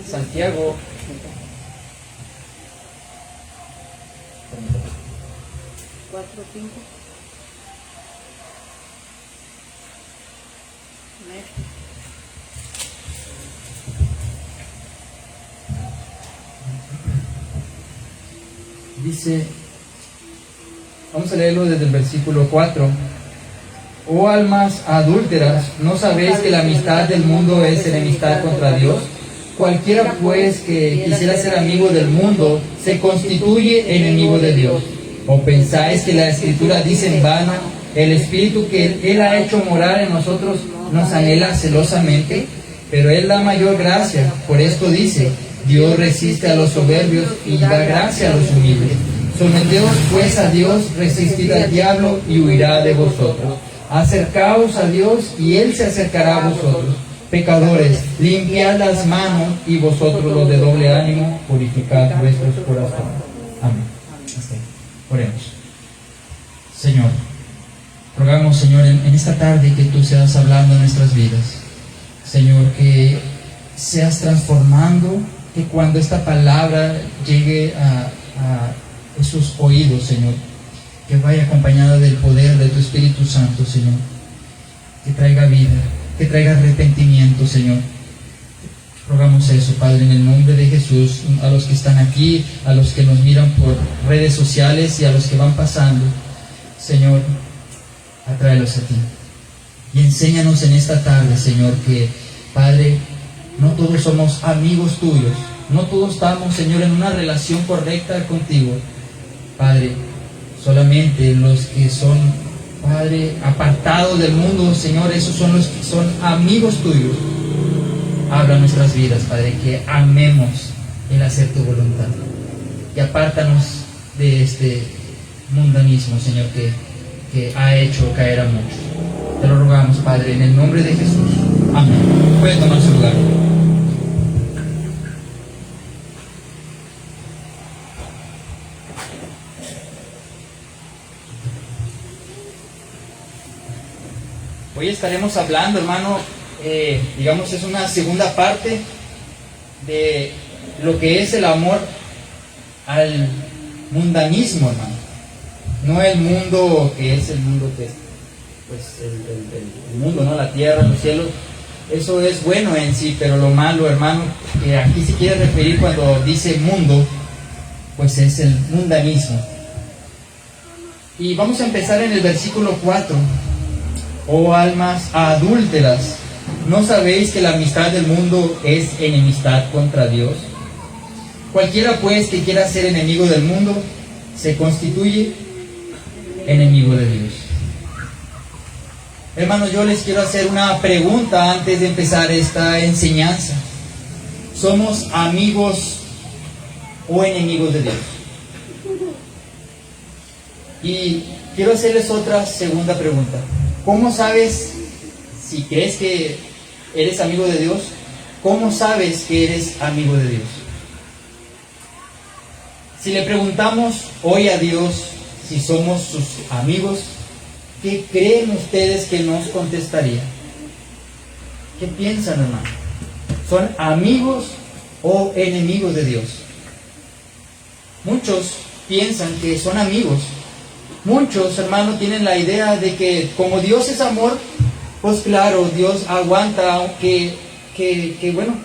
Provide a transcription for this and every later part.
Santiago. Cuatro, cinco. Dice, vamos a leerlo desde el versículo 4. Oh almas adúlteras, ¿no sabéis que la amistad del mundo es enemistad contra Dios? Cualquiera pues que quisiera ser amigo del mundo se constituye enemigo de Dios. ¿O pensáis que la Escritura dice en vano, el Espíritu que Él ha hecho morar en nosotros nos anhela celosamente? Pero Él da mayor gracia. Por esto dice, Dios resiste a los soberbios y da gracia a los humildes. Someteos pues a Dios, resistid al diablo y huirá de vosotros. Acercaos a Dios y Él se acercará a vosotros. Pecadores, limpiad las manos, y vosotros los de doble ánimo, purificad vuestros corazones. Amén. Hasta ahí. Oremos. Señor, rogamos, Señor, en esta tarde que tú seas hablando en nuestras vidas. Señor, que seas transformando, que cuando esta palabra llegue a esos oídos, Señor, que vaya acompañada del poder de tu Espíritu Santo, Señor, que traiga vida, que traiga arrepentimiento, Señor. Rogamos eso, Padre, en el nombre de Jesús, a los que están aquí, a los que nos miran por redes sociales y a los que van pasando. Señor, atráelos a ti. Y enséñanos en esta tarde, Señor, que, Padre, no todos somos amigos tuyos, no todos estamos, Señor, en una relación correcta contigo. Padre, solamente los que son, Padre, apartados del mundo, Señor, esos son los que son amigos tuyos. Habla nuestras vidas, Padre, que amemos el hacer tu voluntad. Y apártanos de este mundanismo, Señor, que ha hecho caer a muchos. Te lo rogamos, Padre, en el nombre de Jesús. Amén. Puede tomar su lugar. Hoy estaremos hablando, hermano, digamos, es una segunda parte de lo que es el amor al mundanismo, hermano. No el mundo que es el mundo que es, pues, el mundo, ¿no? La tierra, los cielos. Eso es bueno en sí, pero lo malo, hermano, que aquí se quiere referir cuando dice mundo, pues es el mundanismo. Y vamos a empezar en el versículo 4. Oh almas adúlteras, ¿no sabéis que la amistad del mundo es enemistad contra Dios? Cualquiera pues que quiera ser enemigo del mundo, se constituye enemigo de Dios. Hermanos, yo les quiero hacer una pregunta antes de empezar esta enseñanza. ¿Somos amigos o enemigos de Dios? Y quiero hacerles otra segunda pregunta. ¿Cómo sabes, si crees que eres amigo de Dios, cómo sabes que eres amigo de Dios? Si le preguntamos hoy a Dios si somos sus amigos, ¿qué creen ustedes que nos contestaría? ¿Qué piensan, hermano? ¿Son amigos o enemigos de Dios? Muchos piensan que son amigos. Muchos, hermanos, tienen la idea de que como Dios es amor, pues claro, Dios aguanta, aunque bueno,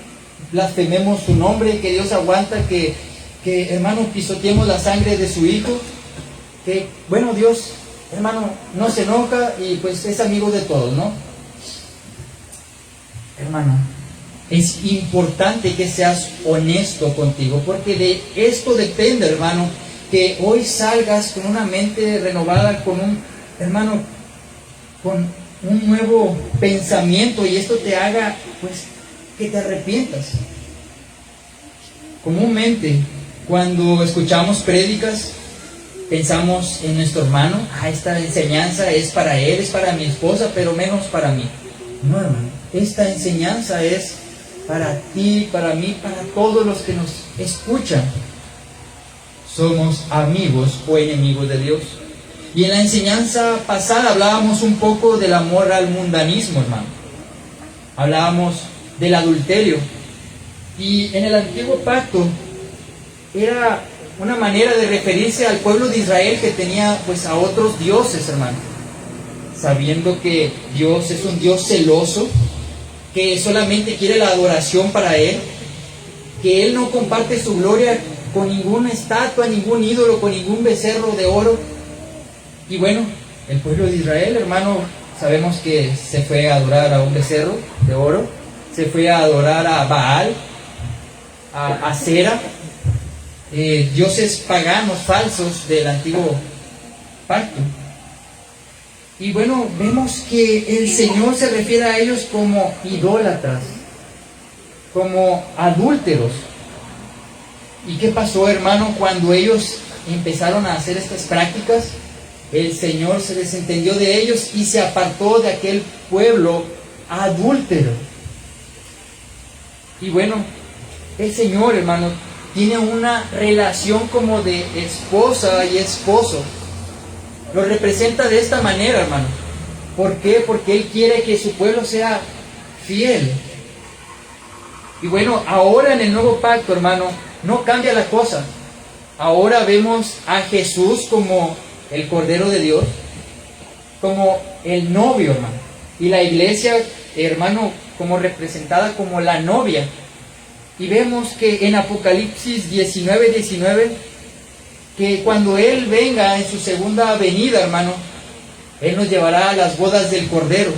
blasfememos su nombre, que Dios aguanta, que hermano, pisoteemos la sangre de su Hijo, que bueno, Dios, hermano, no se enoja y pues es amigo de todos, ¿no? Hermano, es importante que seas honesto contigo, porque de esto depende, hermano, que hoy salgas con una mente renovada, con un nuevo pensamiento, y esto te haga, pues, que te arrepientas. Comúnmente, cuando escuchamos prédicas, pensamos en nuestro hermano, esta enseñanza es para él, es para mi esposa, pero menos para mí. No, hermano, esta enseñanza es para ti, para mí, para todos los que nos escuchan. ¿Somos amigos o enemigos de Dios? Y en la enseñanza pasada hablábamos un poco del amor al mundanismo, hermano. Hablábamos del adulterio. Y en el antiguo pacto era una manera de referirse al pueblo de Israel que tenía pues a otros dioses, hermano. Sabiendo que Dios es un Dios celoso, que solamente quiere la adoración para Él, que Él no comparte su gloria con ninguna estatua, ningún ídolo, con ningún becerro de oro. Y bueno, el pueblo de Israel, hermano, sabemos que se fue a adorar a un becerro de oro, se fue a adorar a Baal, a Acera, dioses paganos falsos del antiguo pacto. Y bueno, vemos que el Señor se refiere a ellos como idólatras, como adúlteros. ¿Y qué pasó, hermano, cuando ellos empezaron a hacer estas prácticas? El Señor se desentendió de ellos y se apartó de aquel pueblo adúltero. Y bueno, el Señor, hermano, tiene una relación como de esposa y esposo. Lo representa de esta manera, hermano. ¿Por qué? Porque Él quiere que su pueblo sea fiel. Y bueno, ahora en el nuevo pacto, hermano, no cambia la cosa. Ahora vemos a Jesús como el Cordero de Dios, como el novio, hermano. Y la iglesia, hermano, como representada como la novia. Y vemos que en Apocalipsis 19:19, que cuando Él venga en su segunda venida, hermano, Él nos llevará a las bodas del Cordero.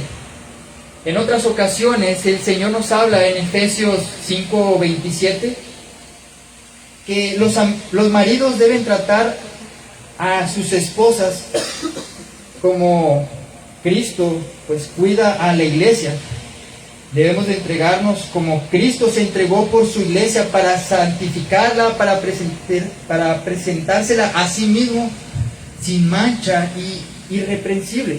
En otras ocasiones, el Señor nos habla en Efesios 5:27, que los maridos deben tratar a sus esposas como Cristo pues cuida a la iglesia. Debemos de entregarnos como Cristo se entregó por su iglesia para santificarla, para presentársela a sí mismo sin mancha y irreprensible.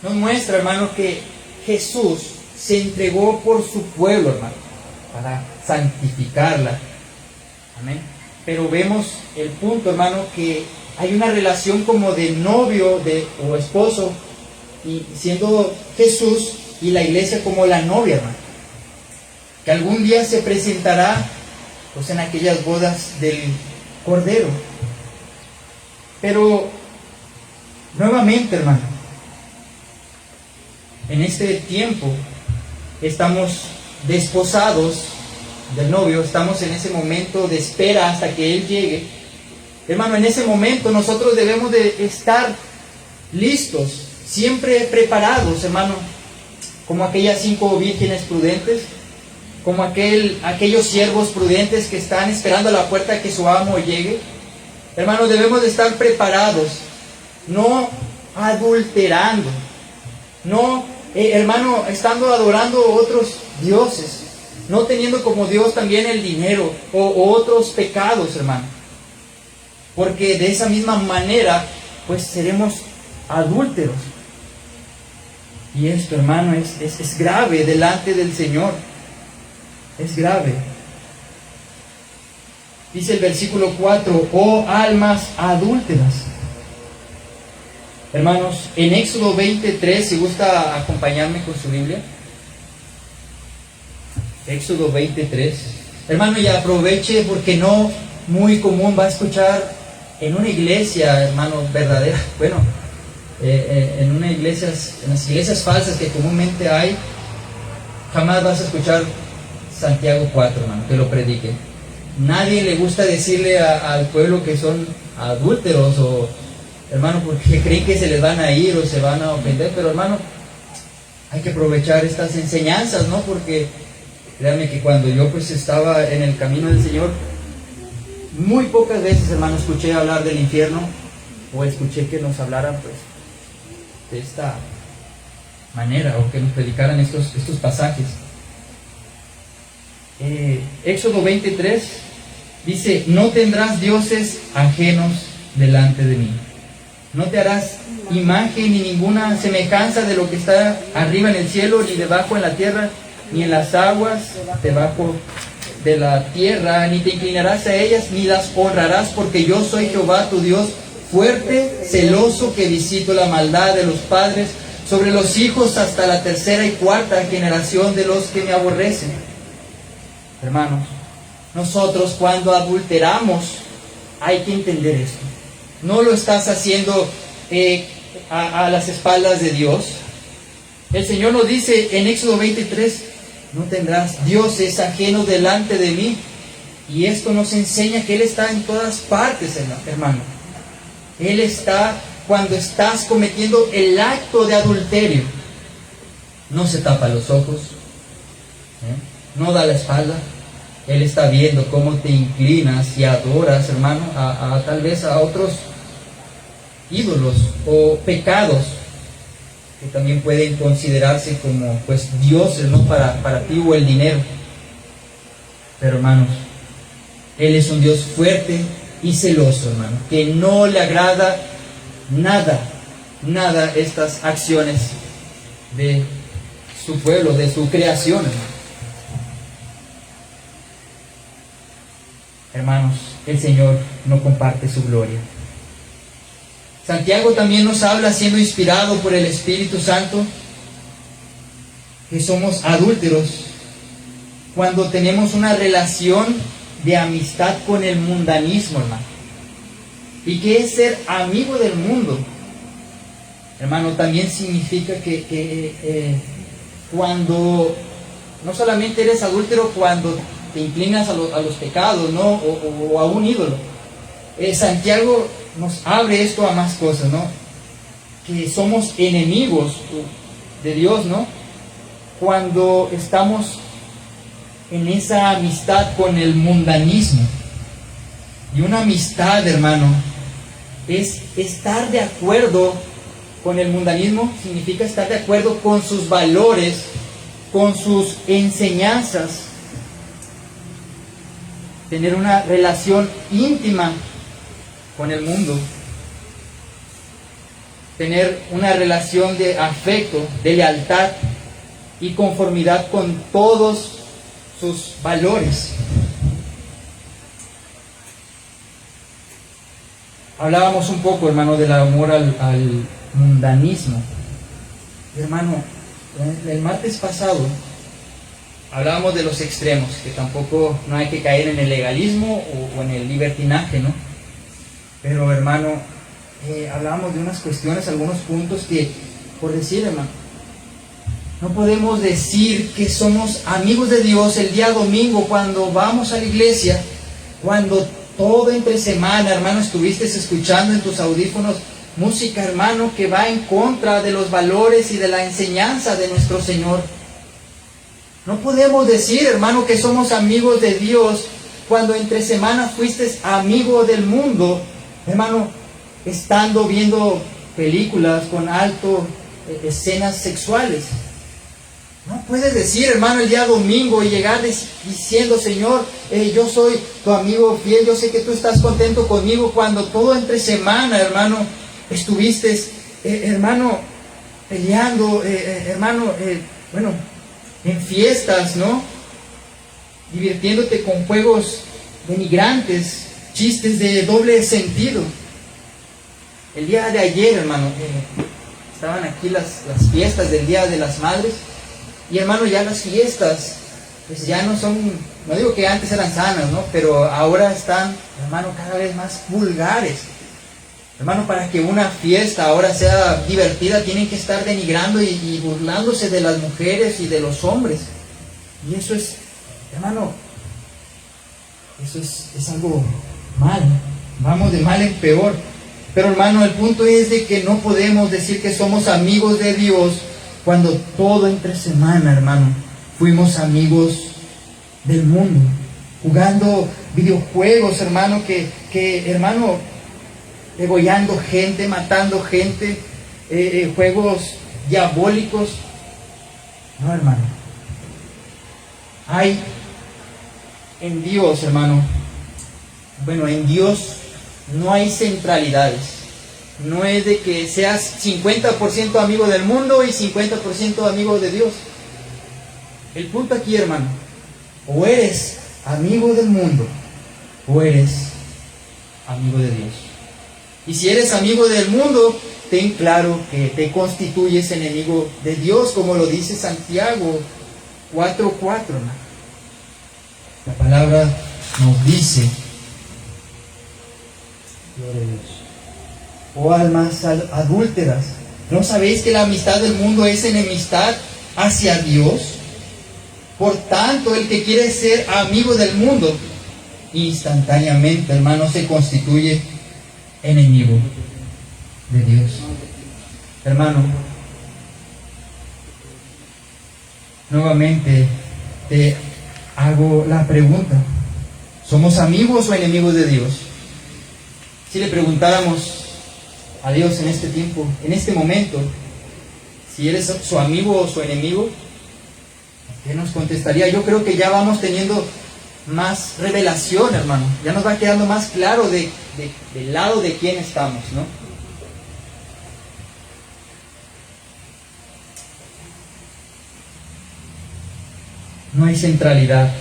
Nos muestra, hermano, que Jesús se entregó por su pueblo, hermano, para santificarla. Amén. Pero vemos el punto, hermano, que hay una relación como de novio o esposo, y siendo Jesús y la iglesia como la novia, hermano, que algún día se presentará pues en aquellas bodas del Cordero. Pero nuevamente, hermano, en este tiempo estamos desposados del novio, estamos en ese momento de espera hasta que Él llegue. Hermano, en ese momento nosotros debemos de estar listos, siempre preparados, hermano, como aquellas 5 vírgenes prudentes, como aquellos siervos prudentes que están esperando a la puerta que su amo llegue. Hermano, debemos de estar preparados, no adulterando, no, hermano, estando adorando otros dioses, no teniendo como Dios también el dinero o otros pecados, hermano. Porque de esa misma manera, pues seremos adúlteros. Y esto, hermano, es grave delante del Señor. Es grave. Dice el versículo 4, oh almas adúlteras. Hermanos, en Éxodo 23, si gusta acompañarme con su Biblia. Éxodo 23. Hermano, y aproveche porque no muy común va a escuchar en una iglesia, hermano, verdadera. Bueno, en las iglesias falsas que comúnmente hay, jamás vas a escuchar Santiago 4, hermano, que lo predique. Nadie le gusta decirle al pueblo que son adúlteros, o hermano, porque creen que se les van a ir o se van a ofender. Pero hermano, hay que aprovechar estas enseñanzas, ¿no? Porque créanme que cuando yo pues estaba en el camino del Señor, muy pocas veces, hermano, escuché hablar del infierno, o escuché que nos hablaran pues de esta manera, o que nos predicaran estos pasajes. Éxodo 23 dice, no tendrás dioses ajenos delante de mí, no te harás imagen ni ninguna semejanza de lo que está arriba en el cielo, ni debajo en la tierra, ni en las aguas debajo de la tierra, ni te inclinarás a ellas, ni las honrarás, porque yo soy Jehová tu Dios, fuerte, celoso, que visito la maldad de los padres sobre los hijos hasta la tercera y cuarta generación de los que me aborrecen. Hermanos, nosotros cuando adulteramos hay que entender esto. No lo estás haciendo a las espaldas de Dios. El Señor nos dice en Éxodo 23, no tendrás dioses ajenos delante de mí. Y esto nos enseña que Él está en todas partes, hermano. Él está cuando estás cometiendo el acto de adulterio. No se tapa los ojos, no da la espalda. Él está viendo cómo te inclinas y adoras, hermano, tal vez a otros ídolos o pecados que también pueden considerarse como pues dioses, ¿no? para ti, o el dinero. Pero hermanos, Él es un Dios fuerte y celoso, hermano, que no le agrada nada estas acciones de su pueblo, de su creación, hermano. Hermanos, el Señor no comparte su gloria. Santiago también nos habla, siendo inspirado por el Espíritu Santo, que somos adúlteros cuando tenemos una relación de amistad con el mundanismo, hermano. ¿Y qué es ser amigo del mundo? Hermano, también significa que cuando no solamente eres adúltero cuando te inclinas a los pecados, ¿no? O a un ídolo. Santiago nos abre esto a más cosas, ¿no? Que somos enemigos de Dios, ¿no? Cuando estamos en esa amistad con el mundanismo. Y una amistad, hermano, es estar de acuerdo con el mundanismo. Significa estar de acuerdo con sus valores, con sus enseñanzas, tener una relación íntima con el mundo, tener una relación de afecto, de lealtad y conformidad con todos sus valores. Hablábamos un poco, hermano, del amor al mundanismo. Hermano, el martes pasado hablábamos de los extremos, que tampoco no hay que caer en el legalismo o en el libertinaje, ¿no? Pero, hermano, hablábamos de unas cuestiones, algunos puntos que, por decir, hermano, no podemos decir que somos amigos de Dios el día domingo cuando vamos a la iglesia, cuando todo entre semana, hermano, estuviste escuchando en tus audífonos música, hermano, que va en contra de los valores y de la enseñanza de nuestro Señor. No podemos decir, hermano, que somos amigos de Dios cuando entre semana fuiste amigo del mundo, hermano, estando viendo películas con alto escenas sexuales. No puedes decir, hermano, el día domingo y llegar diciendo, Señor, yo soy tu amigo fiel, yo sé que tú estás contento conmigo, cuando todo entre semana, hermano, estuviste, hermano, peleando, hermano, en fiestas, ¿no? Divirtiéndote con juegos denigrantes, chistes de doble sentido. El día de ayer, hermano, estaban aquí las fiestas del Día de las Madres. Y, hermano, ya las fiestas, pues ya no son, no digo que antes eran sanas, ¿no? Pero ahora están, hermano, cada vez más vulgares. Hermano, para que una fiesta ahora sea divertida, tienen que estar denigrando y burlándose de las mujeres y de los hombres. Y eso es, hermano, eso es algo mal. Vamos de mal en peor. Pero, hermano, el punto es de que no podemos decir que somos amigos de Dios cuando todo entre semana, hermano, fuimos amigos del mundo, jugando videojuegos, hermano, hermano, degollando gente, matando gente, juegos diabólicos. No, hermano. Hay en Dios, hermano, en Dios no hay centralidades. No es de que seas 50% amigo del mundo y 50% amigo de Dios. El punto aquí, hermano, o eres amigo del mundo o eres amigo de Dios. Y si eres amigo del mundo, ten claro que te constituyes enemigo de Dios, como lo dice Santiago 4:4. La palabra nos dice: oh almas adúlteras, ¿no sabéis que la amistad del mundo es enemistad hacia Dios? Por tanto, el que quiere ser amigo del mundo, instantáneamente, hermano, se constituye enemigo de Dios. Hermano, nuevamente te hago la pregunta: ¿somos amigos o enemigos de Dios? Si le preguntáramos a Dios en este tiempo, en este momento, si eres su amigo o su enemigo, ¿qué nos contestaría? Yo creo que ya vamos teniendo más revelación, hermano. Ya nos va quedando más claro del lado de quién estamos, ¿no? No hay centralidad.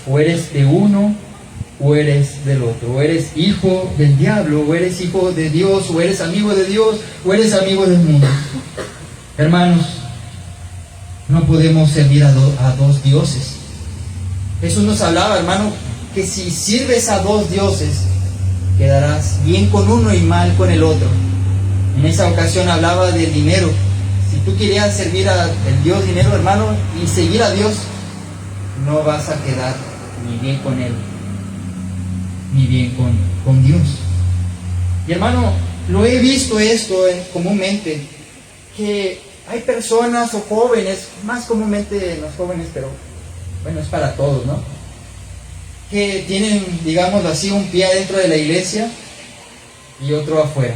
O eres de uno o eres del otro. O eres hijo del diablo, o eres hijo de Dios, o eres amigo de Dios, o eres amigo del mundo. Hermanos, no podemos servir a dos dioses. Jesús nos hablaba, hermano, que si sirves a dos dioses, quedarás bien con uno y mal con el otro. En esa ocasión hablaba del dinero. Si tú querías servir al Dios dinero, hermano, y seguir a Dios, no vas a quedar ni bien con Él, ni bien con Dios. Y hermano, lo he visto esto comúnmente, que hay personas o jóvenes, más comúnmente los jóvenes, pero bueno, es para todos, ¿no? Que tienen, digamos así, un pie dentro de la iglesia y otro afuera.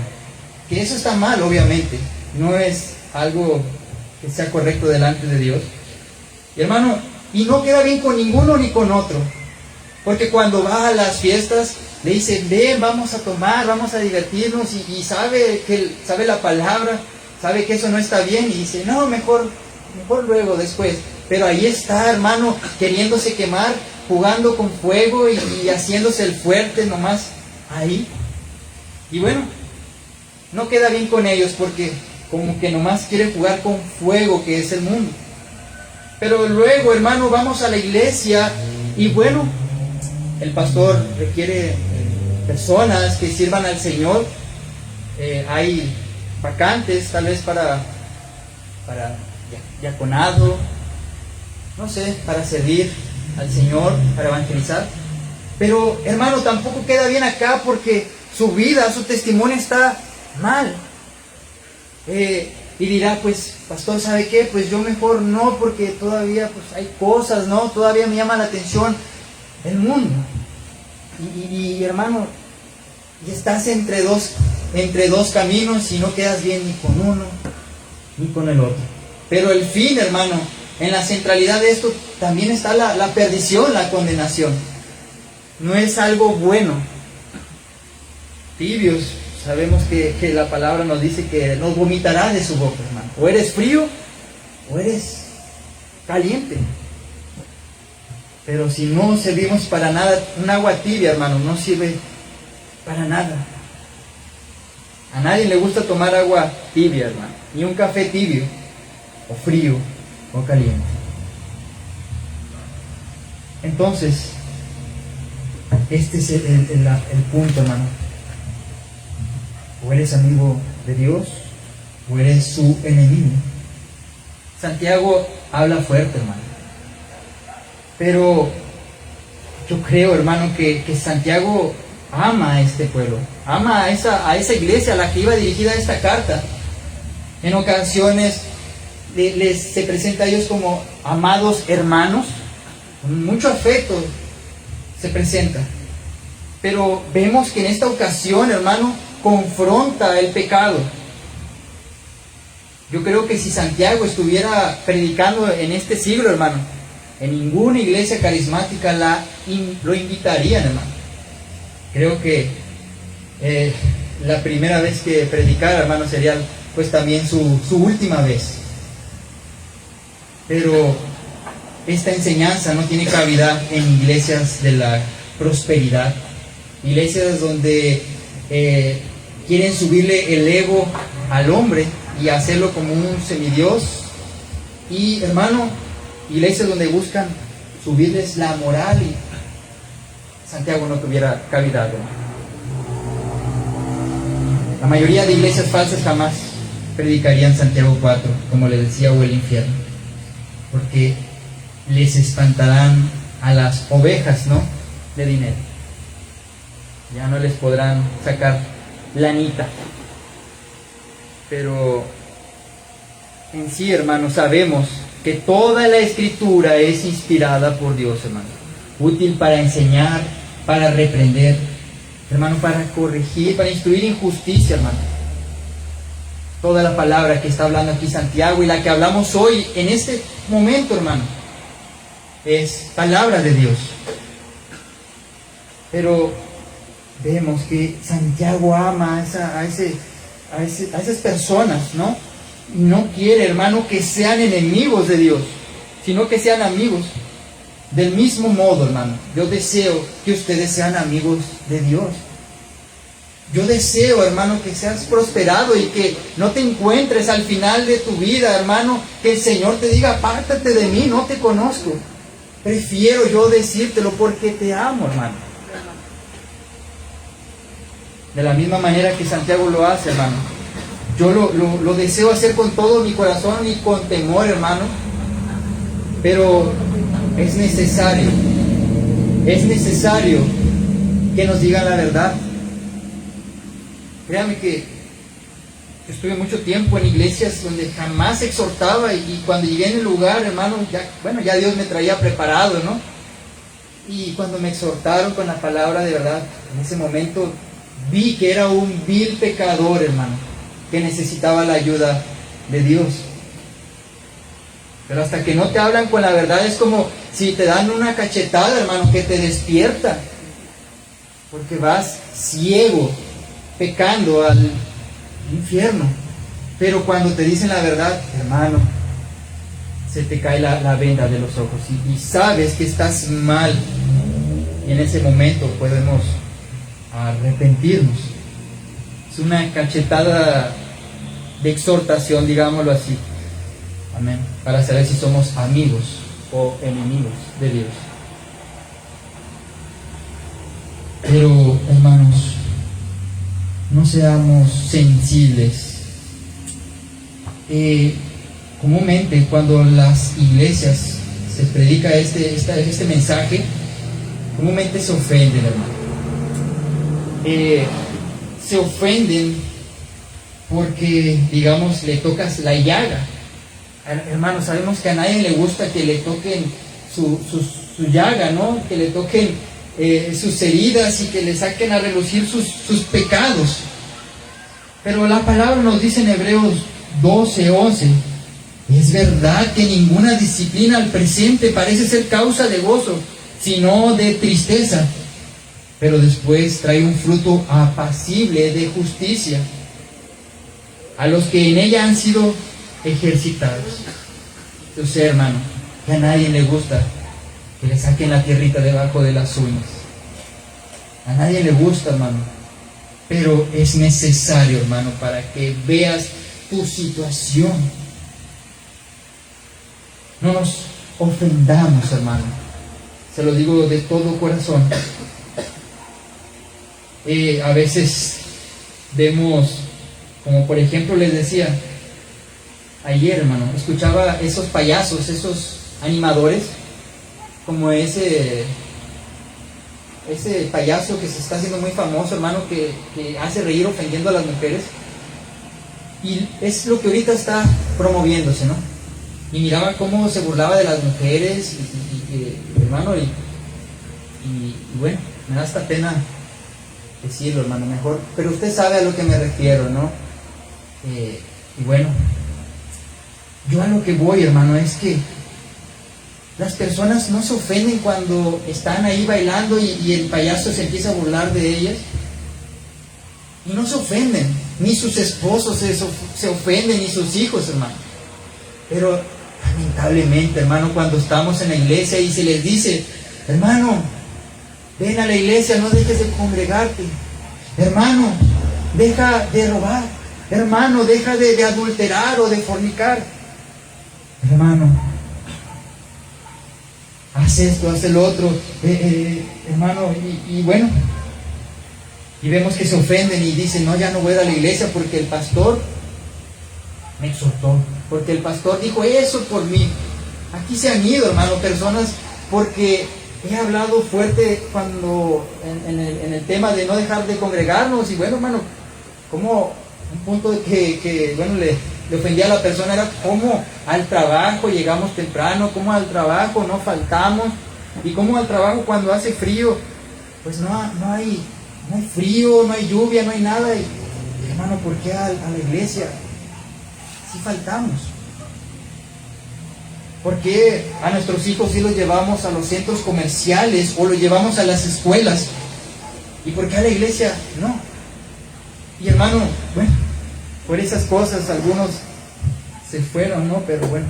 Que eso está mal, obviamente. No es algo que sea correcto delante de Dios. Y hermano, y no queda bien con ninguno ni con otro. Porque cuando va a las fiestas, le dicen: ven, vamos a tomar, vamos a divertirnos, y sabe la palabra, sabe que eso no está bien, y dice: no, mejor luego, después. Pero ahí está, hermano, queriéndose quemar, jugando con fuego y haciéndose el fuerte nomás ahí. Y bueno, no queda bien con ellos, porque como que nomás quiere jugar con fuego, que es el mundo. Pero luego, hermano, vamos a la iglesia y bueno, el pastor requiere personas que sirvan al Señor. Hay vacantes tal vez para diaconado, no sé, para servir al Señor, para evangelizar. Pero hermano, tampoco queda bien acá, porque su vida, su testimonio está mal. Y dirá: pues pastor, ¿sabe qué? Pues yo mejor no, porque todavía pues hay cosas, ¿no? Todavía me llama la atención el mundo. Y hermano, y estás entre dos caminos y no quedas bien ni con uno ni con el otro. Pero el fin, hermano, en la centralidad de esto también está la perdición, la condenación. No es algo bueno. Tibios, sabemos que la palabra nos dice que nos vomitará de su boca, hermano. O eres frío o eres caliente. Pero si no servimos para nada, un agua tibia, hermano, no sirve para nada. A nadie le gusta tomar agua tibia, hermano, ni un café tibio, o frío, o caliente. Entonces, este es el punto, hermano. O eres amigo de Dios, o eres su enemigo. Santiago habla fuerte, hermano. Pero yo creo, hermano, que Santiago ama a este pueblo, ama a esa iglesia a la que iba dirigida esta carta. En ocasiones se presenta a ellos como amados hermanos, con mucho afecto se presenta. Pero vemos que en esta ocasión, hermano, confronta el pecado. Yo creo que si Santiago estuviera predicando en este siglo, hermano, en ninguna iglesia carismática lo invitarían, hermano. Creo que la primera vez que predicara, hermano, sería pues también su última vez. Pero esta enseñanza no tiene cabida en iglesias de la prosperidad, iglesias donde quieren subirle el ego al hombre y hacerlo como un semidios. Y hermano, iglesias donde buscan subirles la moral, y Santiago no tuviera cabida, hermano. La mayoría de iglesias falsas jamás predicarían Santiago 4, como les decía, o el infierno, porque les espantarán a las ovejas, ¿no?, de dinero. Ya no les podrán sacar lanita. Pero en sí, hermanos, sabemos que toda la escritura es inspirada por Dios, hermano, útil para enseñar, para reprender, hermano, para corregir, para instruir en justicia, hermano. Toda la palabra que está hablando aquí Santiago y la que hablamos hoy, en este momento, hermano, es palabra de Dios. Pero vemos que Santiago ama a esas personas, ¿no? Y no quiere, hermano, que sean enemigos de Dios, sino que sean amigos. Del mismo modo, hermano, yo deseo que ustedes sean amigos de Dios. Yo deseo, hermano, que seas prosperado y que no te encuentres al final de tu vida, hermano, que el Señor te diga: apártate de mí, no te conozco. Prefiero yo decírtelo porque te amo, hermano. De la misma manera que Santiago lo hace, hermano, yo lo deseo hacer con todo mi corazón y con temor, hermano. Pero es necesario que nos digan la verdad. Créame que yo estuve mucho tiempo en iglesias donde jamás exhortaba, y cuando llegué en el lugar, hermano, ya Dios me traía preparado, ¿no? Y cuando me exhortaron con la palabra de verdad, en ese momento vi que era un vil pecador, hermano, que necesitaba la ayuda de Dios. Pero hasta que no te hablan con la verdad, es como si te dan una cachetada, hermano, que te despierta, porque vas ciego, pecando al infierno. Pero cuando te dicen la verdad, hermano, se te cae la venda de los ojos y sabes que estás mal, y en ese momento podemos arrepentirnos. Es una cachetada de exhortación, digámoslo así. Amén. Para saber si somos amigos o enemigos de Dios. Pero, hermanos, no seamos sensibles. Comúnmente, cuando las iglesias se predica este mensaje, comúnmente se ofenden, hermano. Se ofenden porque, digamos, le tocas la llaga. Hermanos, sabemos que a nadie le gusta que le toquen su llaga, ¿no? Que le toquen sus heridas y que le saquen a relucir sus pecados. Pero la palabra nos dice en Hebreos 12:11: es verdad que ninguna disciplina al presente parece ser causa de gozo, sino de tristeza, pero después trae un fruto apacible de justicia a los que en ella han sido ejercitados. Yo sé, hermano, que a nadie le gusta que le saquen la tierrita debajo de las uñas. A nadie le gusta, hermano. Pero es necesario, hermano, para que veas tu situación. No nos ofendamos, hermano. Se lo digo de todo corazón. A veces vemos, como por ejemplo les decía ayer, hermano, escuchaba esos payasos, esos animadores, como ese payaso que se está haciendo muy famoso, hermano, que hace reír ofendiendo a las mujeres. Y es lo que ahorita está promoviéndose, ¿no? Y miraba cómo se burlaba de las mujeres, hermano, y bueno, me da hasta pena decirlo, hermano, mejor. Pero usted sabe a lo que me refiero, ¿no? Y bueno, yo a lo que voy, hermano, es que las personas no se ofenden cuando están ahí bailando y el payaso se empieza a burlar de ellas. Y no se ofenden, ni sus esposos se ofenden, ni sus hijos, hermano. Pero lamentablemente, hermano, cuando estamos en la iglesia y se les dice: hermano, ven a la iglesia, no dejes de congregarte. Hermano, deja de robar. Hermano, deja de adulterar o de fornicar. Hermano, haz esto, haz el otro. Hermano, y bueno, y vemos que se ofenden y dicen, no, ya no voy a ir a la iglesia porque el pastor me exhortó, porque el pastor dijo eso por mí. Aquí se han ido, hermano, personas porque he hablado fuerte cuando en el tema de no dejar de congregarnos. Y bueno, hermano, como un punto de que bueno, le ofendía a la persona era cómo al trabajo llegamos temprano, cómo al trabajo no faltamos, y cómo al trabajo cuando hace frío, pues no hay frío, no hay lluvia, no hay nada. Y hermano, ¿por qué a la iglesia sí faltamos? ¿Por qué a nuestros hijos sí los llevamos a los centros comerciales o los llevamos a las escuelas? ¿Y por qué a la iglesia no? Y hermano, bueno, por esas cosas algunos se fueron, ¿no? Pero bueno,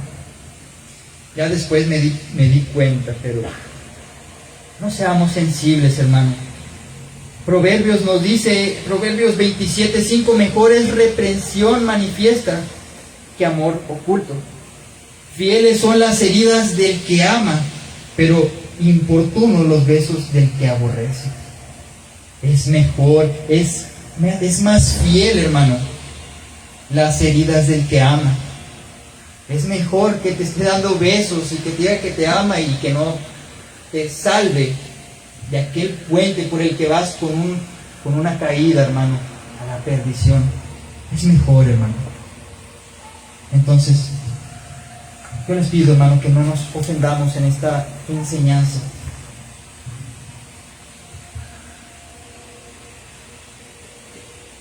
ya después me di cuenta, pero no seamos sensibles, hermano. Proverbios nos dice, Proverbios 27:5, mejor es reprensión manifiesta que amor oculto. Fieles son las heridas del que ama, pero importunos los besos del que aborrece. Es mejor, es más fiel, hermano, las heridas del que ama. Es mejor que te esté dando besos y que te diga que te ama y que no te salve de aquel puente por el que vas con una caída, hermano, a la perdición. Es mejor, hermano. Entonces, yo les pido, hermano, que no nos ofendamos en esta enseñanza.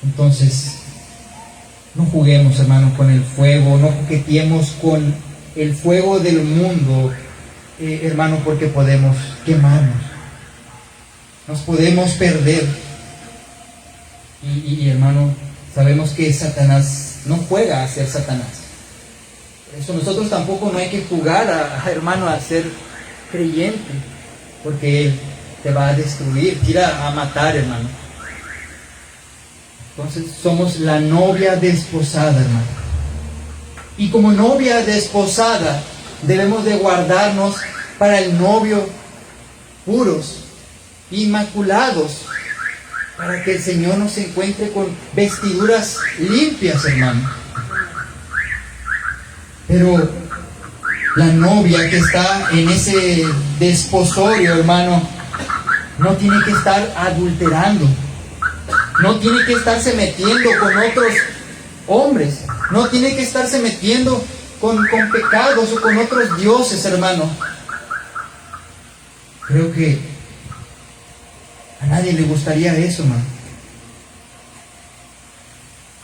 Entonces, no juguemos, hermano, con el fuego, no coqueteemos con el fuego del mundo, hermano, porque podemos quemarnos, nos podemos perder. Y hermano, sabemos que Satanás no juega a ser Satanás. Por eso nosotros tampoco no hay que jugar hermano, a ser creyente, porque él te va a destruir, te irá a matar, hermano. Entonces somos la novia desposada, hermano. Y como novia desposada debemos de guardarnos para el novio puros, inmaculados, para que el Señor nos encuentre con vestiduras limpias, hermano. Pero la novia que está en ese desposorio, hermano, no tiene que estar adulterando, no tiene que estarse metiendo con otros hombres, no tiene que estarse metiendo con pecados o con otros dioses, hermano. Creo que a nadie le gustaría eso, hermano.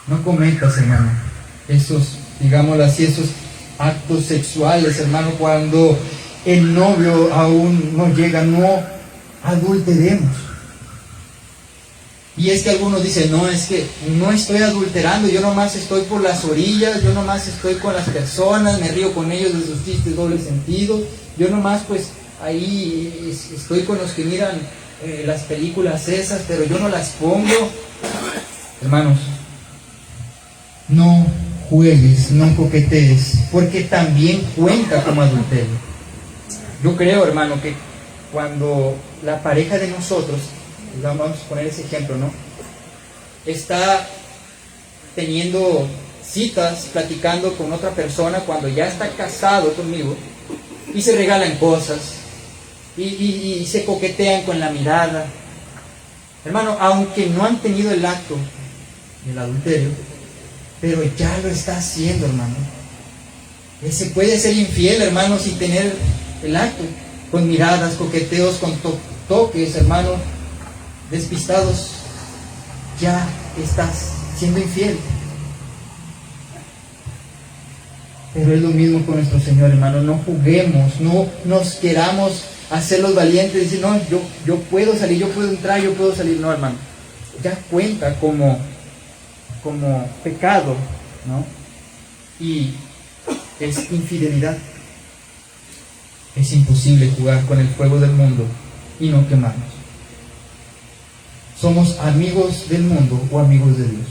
No cometas, hermano, esos, digámoslo así, esos actos sexuales, hermano, cuando el novio aún no llega. No adulteremos. Y es que algunos dicen, no, es que no estoy adulterando, yo nomás estoy por las orillas, yo nomás estoy con las personas, me río con ellos de sus chistes doble sentido, yo nomás pues ahí estoy con los que miran las películas esas, pero yo no las pongo. Hermanos, no juegues, no coquetees, porque también cuenta como adulterio. Yo creo, hermano, que cuando la pareja de nosotros, vamos a poner ese ejemplo, ¿no?, está teniendo citas, platicando con otra persona, cuando ya está casado conmigo, y se regalan cosas, y se coquetean con la mirada. Hermano, aunque no han tenido el acto del adulterio, pero ya lo está haciendo, hermano. Se puede ser infiel, hermano, sin tener el acto, con miradas, coqueteos, con toques, hermano, despistados. Ya estás siendo infiel. Pero es lo mismo con nuestro Señor, hermano. No juguemos, no nos queramos hacer los valientes y decir, no, yo puedo salir, yo puedo entrar, yo puedo salir. No, hermano, ya cuenta como pecado, ¿no? Y es infidelidad. Es imposible jugar con el fuego del mundo y no quemarnos. somos amigos del mundo o amigos de Dios.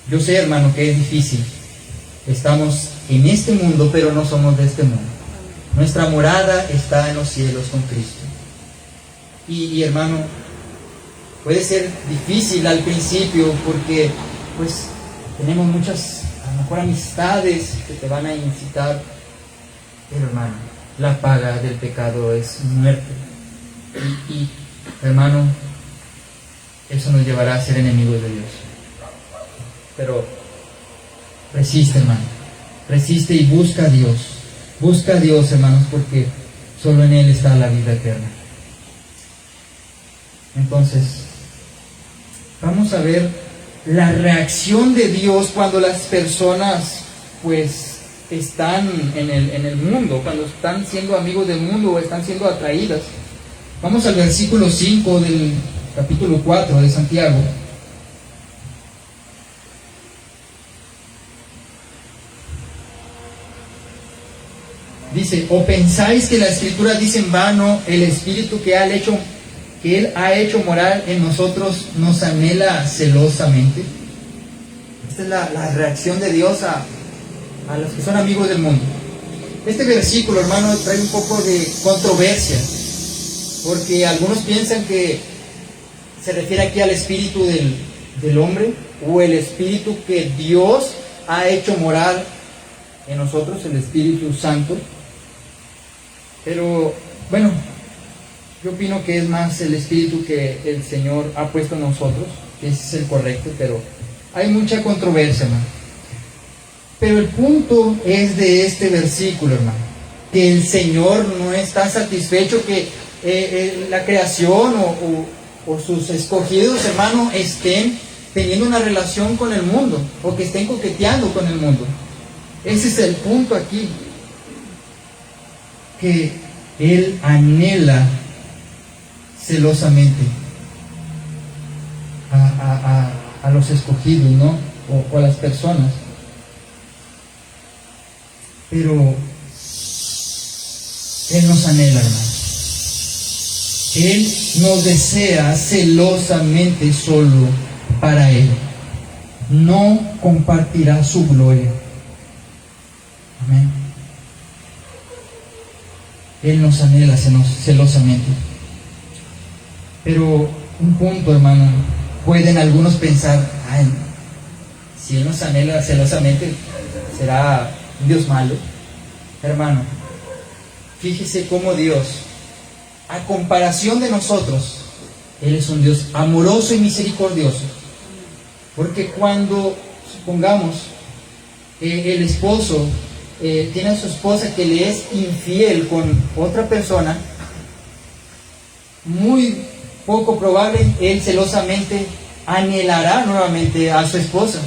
Yo sé, hermano, que es difícil. Estamos en este mundo, pero no somos de este mundo. Nuestra morada está en los cielos con Cristo. Y hermano, puede ser difícil al principio porque pues tenemos muchas, a lo mejor, amistades que te van a incitar. Pero hermano, la paga del pecado es muerte. Y hermano, eso nos llevará a ser enemigos de Dios. Pero resiste, hermano. Resiste y busca a Dios. Busca a Dios, hermanos, porque solo en Él está la vida eterna. Entonces, vamos a ver la reacción de Dios cuando las personas, pues, están en el mundo, cuando están siendo amigos del mundo o están siendo atraídas. Vamos al versículo 5 del capítulo 4 de Santiago. Dice: ¿o pensáis que la Escritura dice en vano, el Espíritu que Él ha hecho morar en nosotros nos anhela celosamente? Esta es la reacción de Dios a los que son amigos del mundo. Este versículo, hermano, trae un poco de controversia, porque algunos piensan que se refiere aquí al espíritu del hombre, o el espíritu que Dios ha hecho morar en nosotros, el Espíritu Santo. Pero bueno, yo opino que es más el espíritu que el Señor ha puesto en nosotros, que ese es el correcto, pero hay mucha controversia, hermano. Pero el punto es de este versículo, hermano, que el Señor no está satisfecho que la creación o sus escogidos, hermano, estén teniendo una relación con el mundo, o que estén coqueteando con el mundo. Ese es el punto aquí, que Él anhela celosamente a los escogidos, ¿no? O a las personas. Pero Él nos anhela, hermano. Él nos desea celosamente solo para Él. No compartirá su gloria. Amén. Él nos anhela celosamente. Pero un punto, hermano, pueden algunos pensar: ay, si Él nos anhela celosamente, ¿será un Dios malo? Hermano, fíjese cómo Dios, a comparación de nosotros, Él es un Dios amoroso y misericordioso. Porque cuando, supongamos, el esposo tiene a su esposa que le es infiel con otra persona, muy poco probable Él celosamente anhelará nuevamente a su esposa.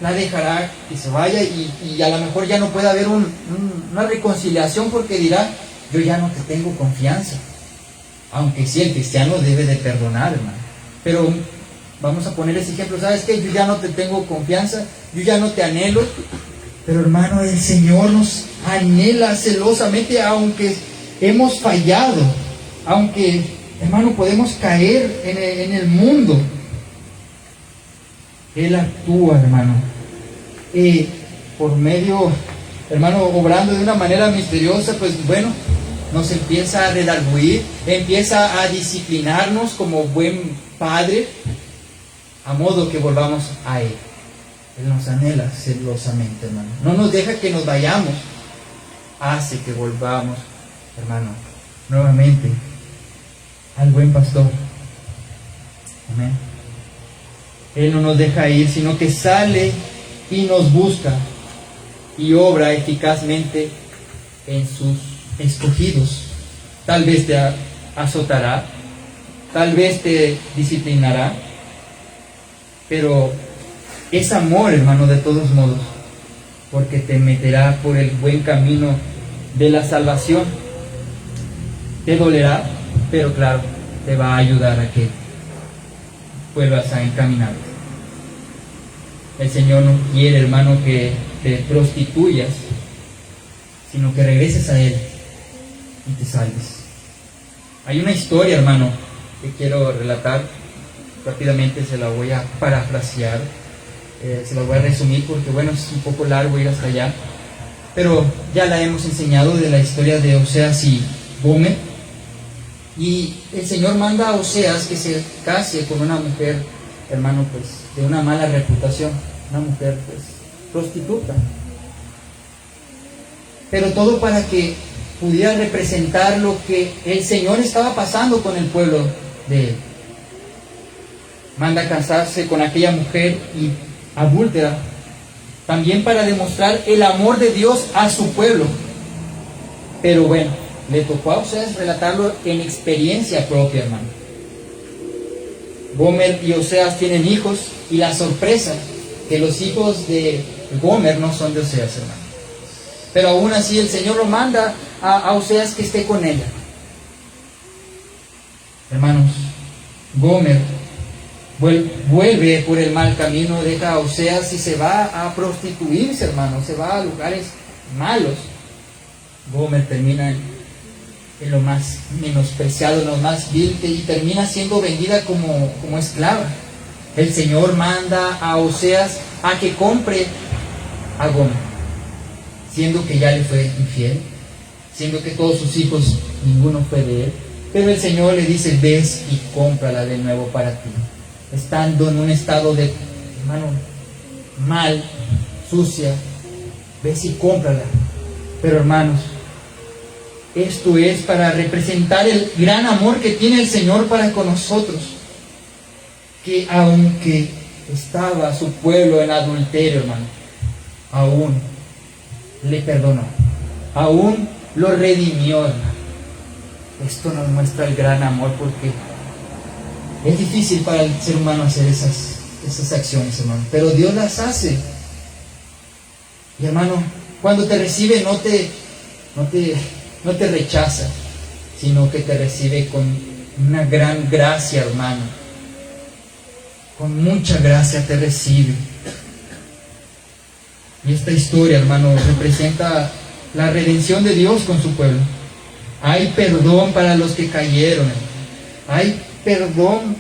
La dejará que se vaya y a lo mejor ya no puede haber una reconciliación, porque dirá: yo ya no te tengo confianza. Aunque sí, el cristiano debe de perdonar, hermano. Pero vamos a poner ese ejemplo: ¿sabes qué? Yo ya no te tengo confianza, yo ya no te anhelo. Pero hermano, el Señor nos anhela celosamente, aunque hemos fallado, aunque, hermano, podemos caer en el mundo. Él actúa, hermano, por medio, hermano, obrando de una manera misteriosa. Pues bueno, nos empieza a redarguir, empieza a disciplinarnos como buen padre, a modo que volvamos a Él. Él nos anhela celosamente, hermano. No nos deja que nos vayamos, hace que volvamos, hermano, nuevamente al buen pastor. Amén. Él no nos deja ir, sino que sale y nos busca y obra eficazmente en sus escogidos. Tal vez te azotará, tal vez te disciplinará, pero es amor, hermano, de todos modos, porque te meterá por el buen camino de la salvación. Te dolerá, pero claro, te va a ayudar a que vuelvas a encaminarte. El Señor no quiere, hermano, que te prostituyas, sino que regreses a Él y te salves. Hay una historia, hermano, que quiero relatar. rápidamente se la voy a parafrasear, se la voy a resumir porque bueno, es un poco largo ir hasta allá, pero ya la hemos enseñado de la historia de Oseas y Gomer. Y el Señor manda a Oseas que se case con una mujer, hermano, pues de una mala reputación, una mujer pues prostituta, pero todo para que pudiera representar lo que el Señor estaba pasando con el pueblo de él. Manda a casarse con aquella mujer y adúltera, también para demostrar el amor de Dios a su pueblo. Pero bueno, le tocó a Oseas relatarlo en experiencia propia, hermano. Gomer y Oseas tienen hijos, y la sorpresa que los hijos de Gomer no son de Oseas, hermano. Pero aún así el Señor lo manda a Oseas que esté con ella. Hermanos, Gomer vuelve por el mal camino, deja a Oseas y se va a prostituirse, hermanos, se va a lugares malos. Gomer termina en lo más menospreciado, en lo más vil, y termina siendo vendida como esclava. El Señor manda a Oseas a que compre a Gomer, siendo que ya le fue infiel, siendo que todos sus hijos, ninguno fue de él. Pero el Señor le dice: ves y cómprala de nuevo para ti. Estando en un estado de, hermano, mal, sucia, ves y cómprala. Pero hermanos, esto es para representar el gran amor que tiene el Señor para con nosotros, que aunque estaba su pueblo en adulterio, hermano, aún le perdonó, aún lo redimió, hermano. Esto nos muestra el gran amor, porque es difícil para el ser humano hacer esas acciones, hermano, pero Dios las hace. Y hermano, cuando te recibe no te rechaza, sino que te recibe con una gran gracia, hermano. Con mucha gracia te recibe. Y esta historia, hermano, representa la redención de Dios con su pueblo. Hay perdón para los que cayeron, hermano. Hay perdón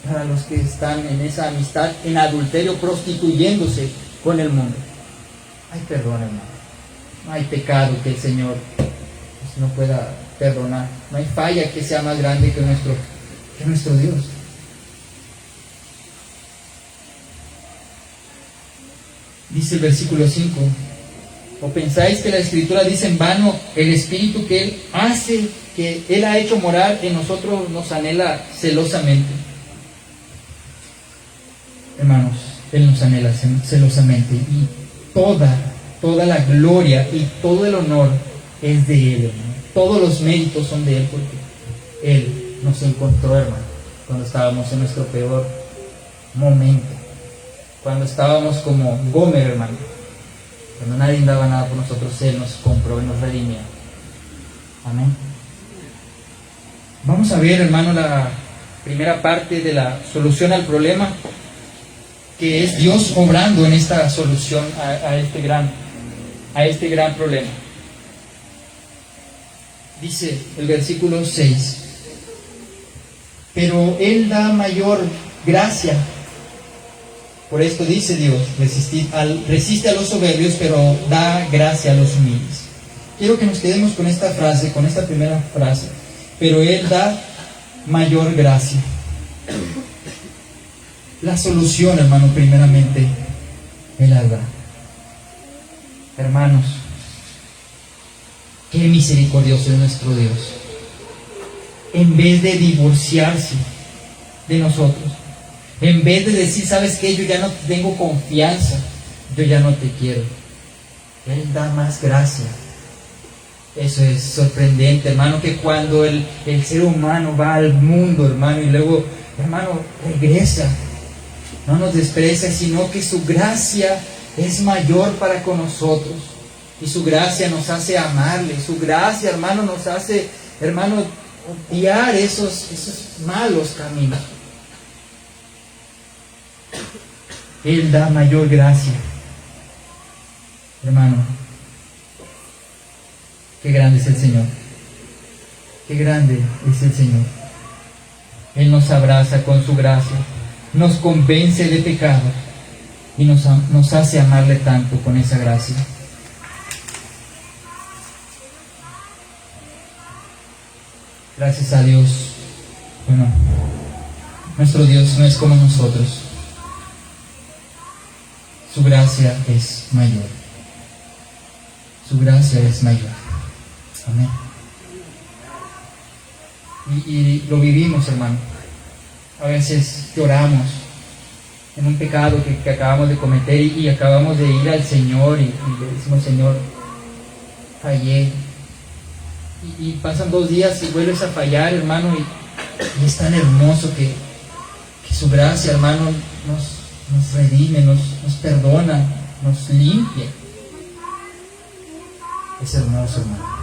para los que están en esa amistad, en adulterio, prostituyéndose con el mundo. Hay perdón, hermano. No hay pecado que el Señor pues no pueda perdonar. No hay falla que sea más grande que nuestro Dios. Dice el versículo 5: ¿o pensáis que la Escritura dice en vano, el Espíritu que Él hace, que Él ha hecho morar en nosotros, nos anhela celosamente? Hermanos, Él nos anhela celosamente, y toda la gloria y todo el honor es de Él, hermano. Todos los méritos son de Él, porque Él nos encontró, hermano, cuando estábamos en nuestro peor momento, cuando estábamos como Gomer, hermano, cuando nadie daba nada por nosotros. Él nos compró y nos redimió. Amén. Vamos a ver, hermano, la primera parte de la solución al problema, que es Dios obrando en esta solución a este gran problema. Dice el versículo 6: pero Él da mayor gracia. Por esto dice Dios: resiste a los soberbios, pero da gracia a los humildes. Quiero que nos quedemos con esta frase, con esta primera frase: pero Él da mayor gracia. La solución, hermano, primeramente, Él la da. Hermanos, qué misericordioso es nuestro Dios. En vez de divorciarse de nosotros, en vez de decir: ¿sabes qué? Yo ya no tengo confianza, yo ya no te quiero, Él da más gracia. Eso es sorprendente, hermano, que cuando el ser humano va al mundo, hermano, y luego, hermano, regresa, no nos desprecia, sino que su gracia es mayor para con nosotros. Y su gracia nos hace amarle. Su gracia, hermano, nos hace, hermano, odiar esos malos caminos. Él da mayor gracia. Hermano, qué grande es el Señor. Qué grande es el Señor. Él nos abraza con su gracia, nos convence de pecado y nos hace amarle tanto con esa gracia. Gracias a Dios. Bueno, nuestro Dios no es como nosotros. Su gracia es mayor. Su gracia es mayor. Amén. Y lo vivimos, hermano. A veces lloramos en un pecado que acabamos de cometer y acabamos de ir al Señor y le decimos: Señor, fallé. Y pasan 2 días y vuelves a fallar, hermano, y es tan hermoso que su gracia, hermano, nos redime, nos perdona, nos limpia. Es hermoso, hermano.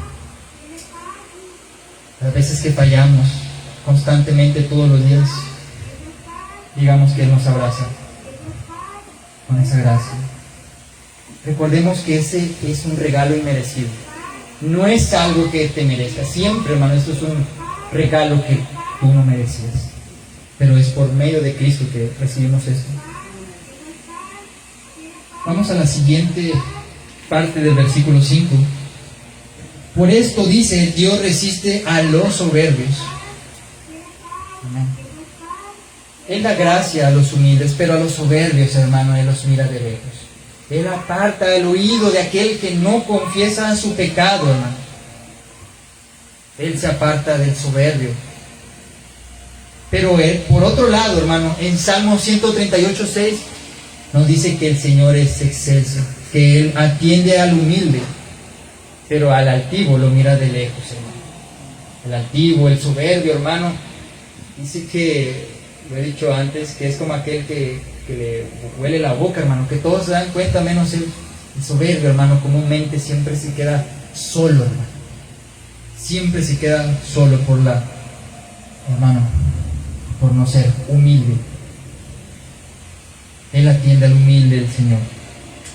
Las veces que fallamos constantemente todos los días, digamos que Él nos abraza con esa gracia. Recordemos que ese es un regalo inmerecido. No es algo que te merezca. Siempre, hermano, esto es un regalo que tú no merecías. Pero es por medio de Cristo que recibimos esto. Vamos a la siguiente parte del versículo 5. Por esto dice: Dios resiste a los soberbios. Amén. Él da gracia a los humildes, pero a los soberbios, hermano, Él los mira de lejos. Él aparta el oído de aquel que no confiesa su pecado, hermano. Él se aparta del soberbio. Pero Él, por otro lado, hermano, en Salmo 138:6 nos dice que el Señor es excelso, que Él atiende al humilde, pero al altivo lo mira de lejos, hermano. El altivo, el soberbio, hermano, dice que, lo he dicho antes, que es como aquel que le huele la boca, hermano, que todos se dan cuenta menos el soberbio, hermano. Comúnmente siempre se queda solo, hermano. Siempre se queda solo por no ser humilde. Él atiende al humilde, el Señor.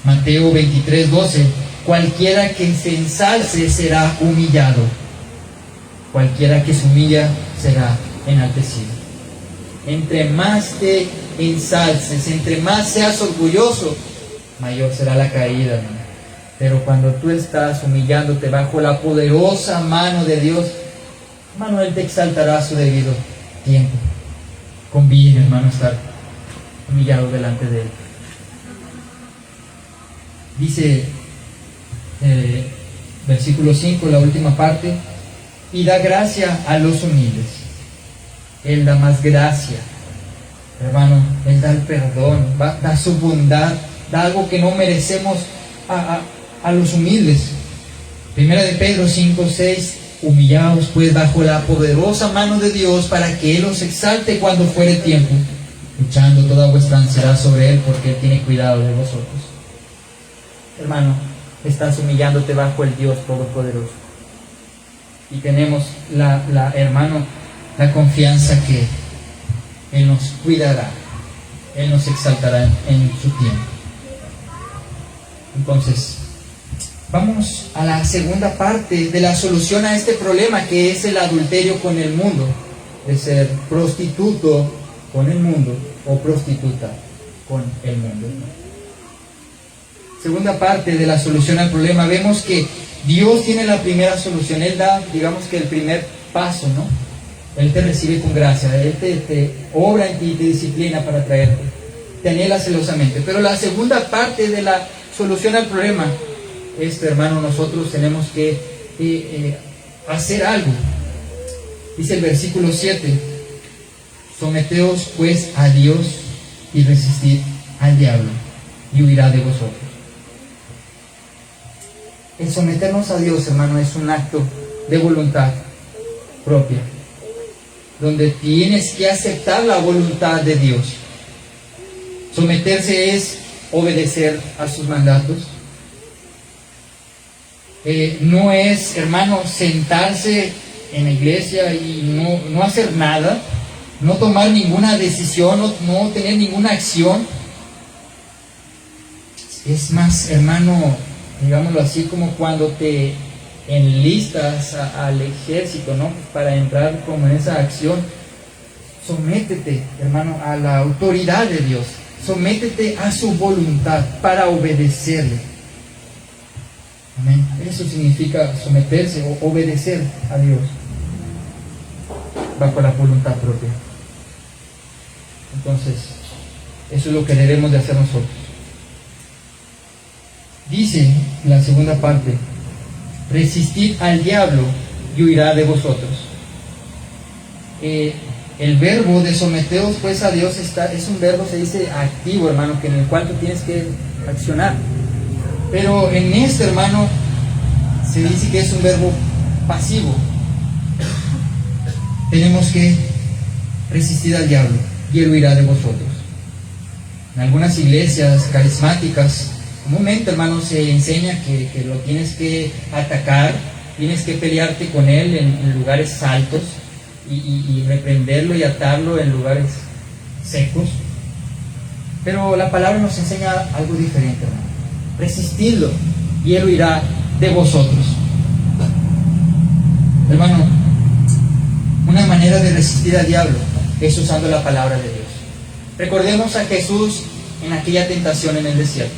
Mateo 23:12: cualquiera que se ensalce será humillado, cualquiera que se humilla será enaltecido. Entre más te ensalces, entre más seas orgulloso, mayor será la caída, hermano. Pero cuando tú estás humillándote bajo la poderosa mano de Dios, hermano, Él te exaltará a su debido tiempo. Conviene, hermano, estar humillado delante de Él. Dice versículo 5, la última parte: y da gracia a los humildes. Él da más gracia, hermano. Él da el perdón, da su bondad, da algo que no merecemos a los humildes. Primera de Pedro 5:6: humillaos pues bajo la poderosa mano de Dios, para que Él os exalte cuando fuere tiempo, echando toda vuestra ansiedad sobre Él, porque Él tiene cuidado de vosotros. Hermano, estás humillándote bajo el Dios Todopoderoso. Y tenemos hermano, la confianza que Él nos cuidará, Él nos exaltará en su tiempo. Entonces, vamos a la segunda parte de la solución a este problema, que es el adulterio con el mundo, de ser prostituto con el mundo o prostituta con el mundo. Segunda parte de la solución al problema, vemos que Dios tiene la primera solución. Él da, digamos que el primer paso, ¿no? Él te recibe con gracia, Él te obra en ti y te disciplina para traerte, te anhela celosamente. Pero la segunda parte de la solución al problema, hermano, nosotros tenemos que hacer algo. Dice el versículo 7: someteos pues a Dios y resistid al diablo, y huirá de vosotros. El someternos a Dios, hermano, es un acto de voluntad propia, donde tienes que aceptar la voluntad de Dios. Someterse es obedecer a sus mandatos. No es, hermano, sentarse en la iglesia y no hacer nada, no tomar ninguna decisión, no tener ninguna acción. Es más, hermano, digámoslo así, como cuando te enlistas al ejército, ¿no? Para entrar como en esa acción. Sométete, hermano, a la autoridad de Dios. Sométete a su voluntad para obedecerle. Amén. Eso significa someterse o obedecer a Dios bajo la voluntad propia. Entonces, eso es lo que debemos de hacer nosotros. Dice en la segunda parte: resistid al diablo y huirá de vosotros. El verbo de someteos pues a Dios es un verbo, se dice activo, hermano, que en el cual tú tienes que accionar. Pero en este, hermano, se dice que es un verbo pasivo. Tenemos que resistir al diablo y él huirá de vosotros. En algunas iglesias carismáticas, comúnmente, hermano, se enseña que lo tienes que atacar, tienes que pelearte con él en lugares altos y reprenderlo y atarlo en lugares secos. Pero la palabra nos enseña algo diferente, hermano. Resistidlo y él huirá de vosotros. Hermano, una manera de resistir al diablo es usando la palabra de Dios. Recordemos a Jesús en aquella tentación en el desierto.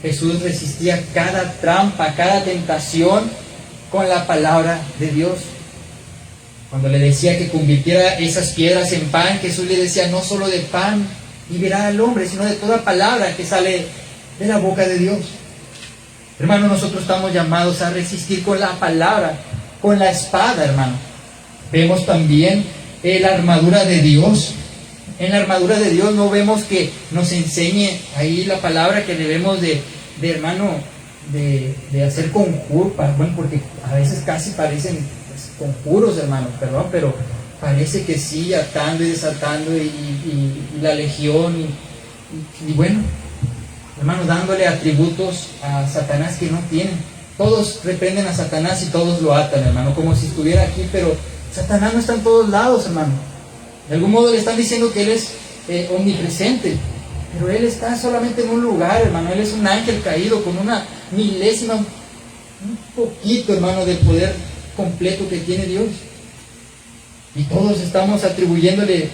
Jesús resistía cada trampa, cada tentación con la palabra de Dios. Cuando le decía que convirtiera esas piedras en pan, Jesús le decía: no solo de pan vivirá el hombre, sino de toda palabra que sale de la boca de Dios. Hermano, nosotros estamos llamados a resistir con la palabra, con la espada, hermano. Vemos también la armadura de Dios. En la armadura de Dios no vemos que nos enseñe ahí la palabra que debemos de hermano, de hacer conjuros, bueno, porque a veces casi parecen pues, conjuros, hermano, perdón, pero parece que sí, atando y desatando y la legión y bueno, hermano, dándole atributos a Satanás que no tienen. Todos reprenden a Satanás y todos lo atan, hermano, como si estuviera aquí, pero Satanás no está en todos lados, hermano. De algún modo le están diciendo que él es omnipresente, pero él está solamente en un lugar, hermano. Él es un ángel caído con una milésima, un poquito, hermano, del poder completo que tiene Dios. Y todos estamos atribuyéndole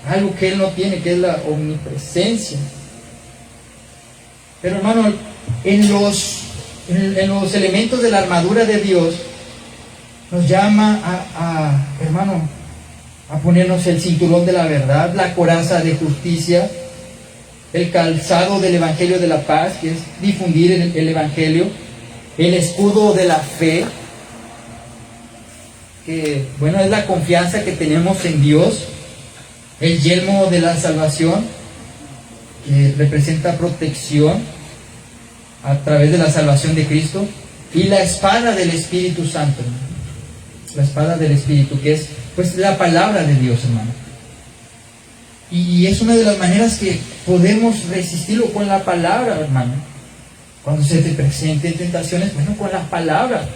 algo que él no tiene, que es la omnipresencia. Pero, hermano, en los elementos de la armadura de Dios nos llama hermano, a ponernos el cinturón de la verdad, la coraza de justicia, el calzado del evangelio de la paz, que es difundir el evangelio, el escudo de la fe, que bueno, es la confianza que tenemos en Dios, el yelmo de la salvación, que representa protección a través de la salvación de Cristo, y la espada del Espíritu Santo, la espada del Espíritu, que es pues la palabra de Dios, hermano. Y es una de las maneras que podemos resistirlo, con la palabra, hermano. Cuando se te presenten tentaciones, bueno, con la palabra.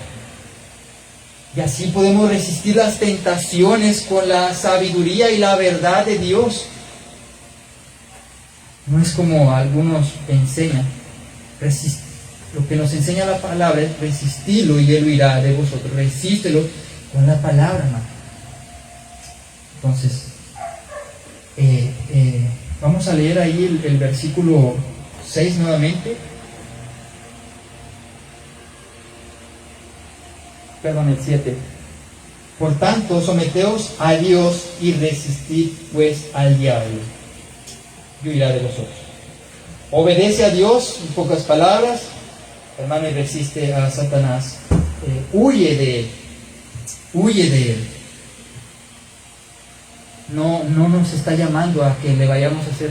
Y así podemos resistir las tentaciones con la sabiduría y la verdad de Dios. No es como algunos enseñan. Lo que nos enseña la palabra es resistirlo y él huirá de vosotros. Resístelo con la palabra, hermano. Entonces, vamos a leer ahí el versículo 6 nuevamente. Perdón, el 7. Por tanto, someteos a Dios y resistid pues al diablo, y huirá de vosotros. Obedece a Dios, en pocas palabras, hermano, y resiste a Satanás. Huye de él. Huye de él. No nos está llamando a que le vayamos a hacer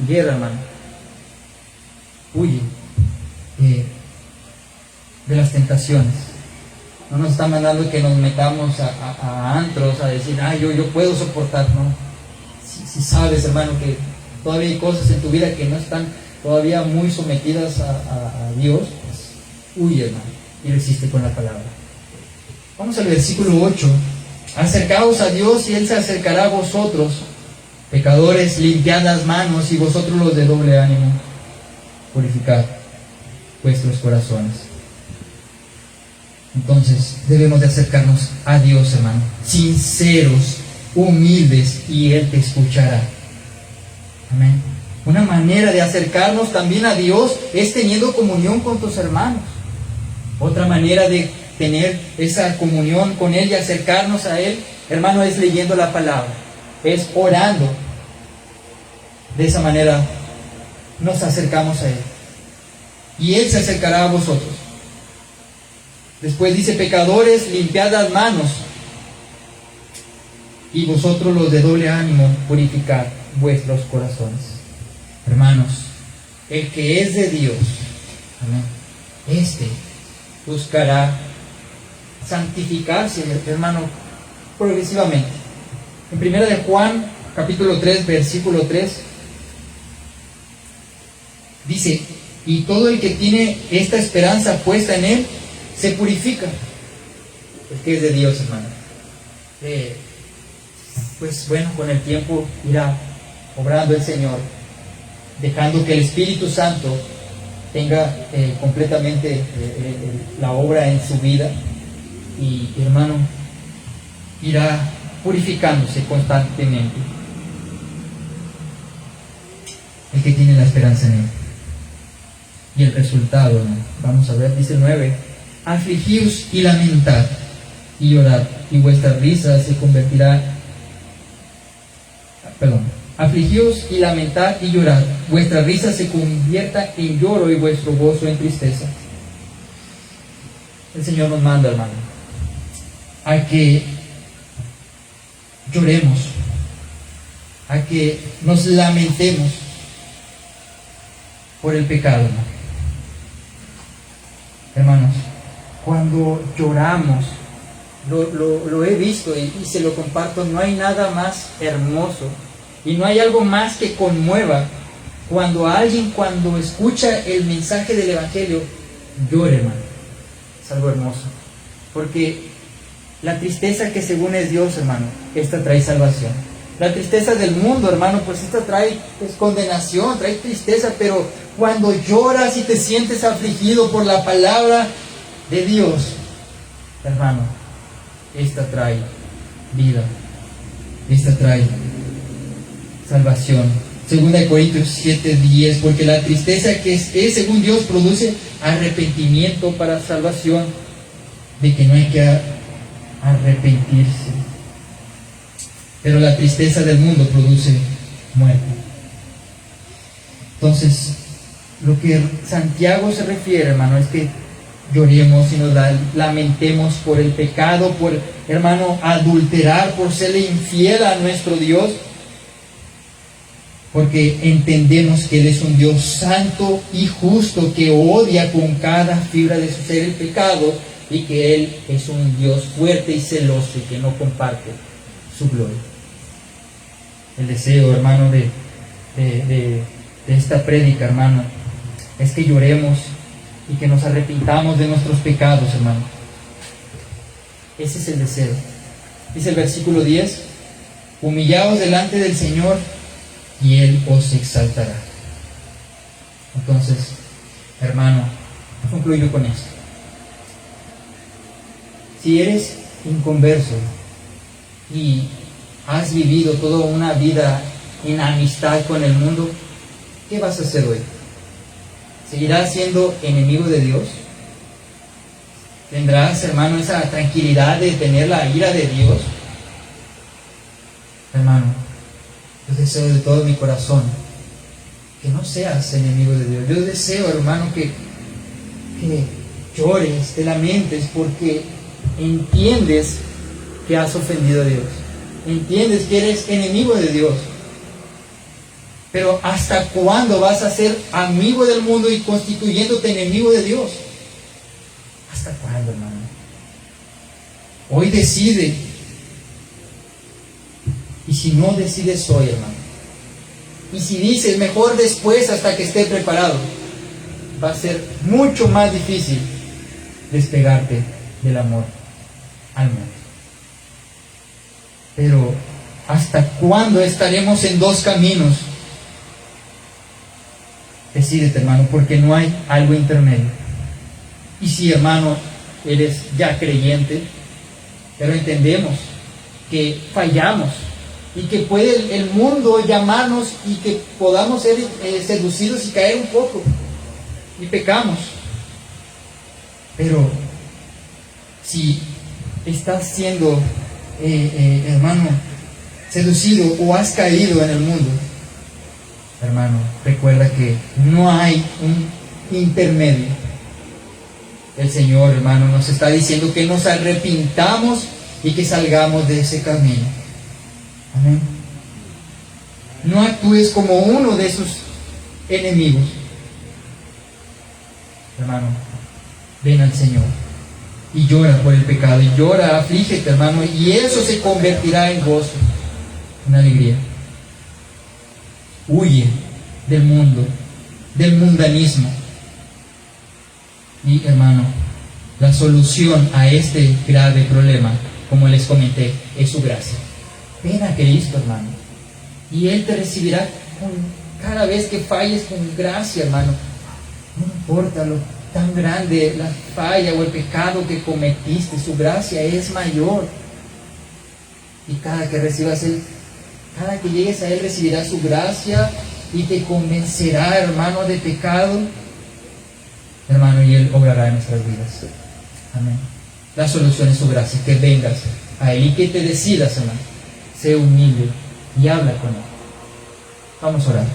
guerra, hermano. Huye de las tentaciones. No nos está mandando que nos metamos a antros, a decir: yo puedo soportar, ¿no? Si sabes, hermano, que todavía hay cosas en tu vida que no están todavía muy sometidas a Dios, pues huye, hermano, y resiste con la palabra. Vamos al versículo 8. Acercaos a Dios y Él se acercará a vosotros. Pecadores, limpiad las manos, y vosotros los de doble ánimo, purificad vuestros corazones. Entonces debemos de acercarnos a Dios, hermano, sinceros, humildes, y Él te escuchará. Amén. Una manera de acercarnos también a Dios es teniendo comunión con tus hermanos. Otra manera de tener esa comunión con Él y acercarnos a Él, hermano, es leyendo la palabra, es orando. De esa manera nos acercamos a Él y Él se acercará a vosotros. Después dice: pecadores, limpiad las manos, y vosotros los de doble ánimo, purificad vuestros corazones. Hermanos, el que es de Dios, amén, este buscará santificarse, hermano, progresivamente. En 1 de Juan, capítulo 3, versículo 3, dice: y todo el que tiene esta esperanza puesta en Él, se purifica. El que es de Dios, hermano. Pues bueno, con el tiempo irá obrando el Señor, dejando que el Espíritu Santo tenga completamente la obra en su vida, y hermano, irá purificándose constantemente. El que tiene la esperanza en Él. Y el resultado, hermano, vamos a ver, dice el 9: afligíos y lamentad y llorad, y vuestra risa se convertirá. Afligíos y lamentad y llorad, vuestra risa se convierta en lloro y vuestro gozo en tristeza. El Señor nos manda, hermano, a que lloremos, a que nos lamentemos por el pecado, hermano. Hermanos, cuando lloramos, lo he visto y se lo comparto, no hay nada más hermoso y no hay algo más que conmueva cuando alguien, cuando escucha el mensaje del Evangelio, llora, hermano. Es algo hermoso, porque la tristeza que según es Dios, hermano, esta trae salvación. La tristeza del mundo, hermano, pues esta trae condenación, trae tristeza, pero cuando lloras y te sientes afligido por la palabra de Dios, hermano, esta trae vida, esta trae salvación. 2 Corintios 7:10, porque la tristeza que es según Dios produce arrepentimiento para salvación, de que no hay que arrepentirse. Pero la tristeza del mundo produce muerte. Entonces, lo que Santiago se refiere, hermano, es que lloremos y nos lamentemos por el pecado, por, hermano, adulterar, por serle infiel a nuestro Dios, porque entendemos que Él es un Dios santo y justo, que odia con cada fibra de su ser el pecado, y que Él es un Dios fuerte y celoso y que no comparte su gloria. El deseo, hermano, de esta prédica, hermano, es que lloremos y que nos arrepintamos de nuestros pecados, hermano. Ese es el deseo. Dice el versículo 10: humillaos delante del Señor y Él os exaltará. Entonces, hermano, concluyo con esto. Si eres inconverso y has vivido toda una vida en amistad con el mundo, ¿qué vas a hacer hoy? ¿Seguirás siendo enemigo de Dios? ¿Tendrás, hermano, esa tranquilidad de tener la ira de Dios? Hermano, yo deseo de todo mi corazón que no seas enemigo de Dios. Yo deseo, hermano, que llores, te lamentes, porque entiendes que has ofendido a Dios. Entiendes que eres enemigo de Dios. Pero ¿hasta cuándo vas a ser amigo del mundo y constituyéndote enemigo de Dios? ¿Hasta cuándo, hermano? Hoy decide. Y si no decides hoy, hermano, y si dices mejor después hasta que esté preparado, va a ser mucho más difícil despegarte del amor al mundo. Pero ¿hasta cuándo estaremos en dos caminos? Decídete, hermano, porque no hay algo intermedio. Y si, hermano, eres ya creyente, pero entendemos que fallamos y que puede el mundo llamarnos y que podamos ser seducidos y caer un poco y pecamos. Pero si estás siendo, hermano, seducido o has caído en el mundo, hermano, recuerda que no hay un intermedio. El Señor, hermano, nos está diciendo que nos arrepintamos y que salgamos de ese camino. Amén. No actúes como uno de sus enemigos. Hermano, ven al Señor y llora por el pecado, y llora, aflígete, hermano, y eso se convertirá en gozo, en alegría. Huye del mundo, del mundanismo. Y, hermano, la solución a este grave problema, como les comenté, es su gracia. Ven a Cristo, hermano, y Él te recibirá cada vez que falles con gracia, hermano. No importa lo tan grande la falla o el pecado que cometiste, su gracia es mayor. Y cada que recibas Él, cada que llegues a Él, recibirás su gracia y te convencerá, hermano, de pecado, hermano, y Él obrará en nuestras vidas. Amén. La solución es su gracia, que vengas a Él y que te decidas, hermano. Sé humilde y habla con Él. Vamos a orar.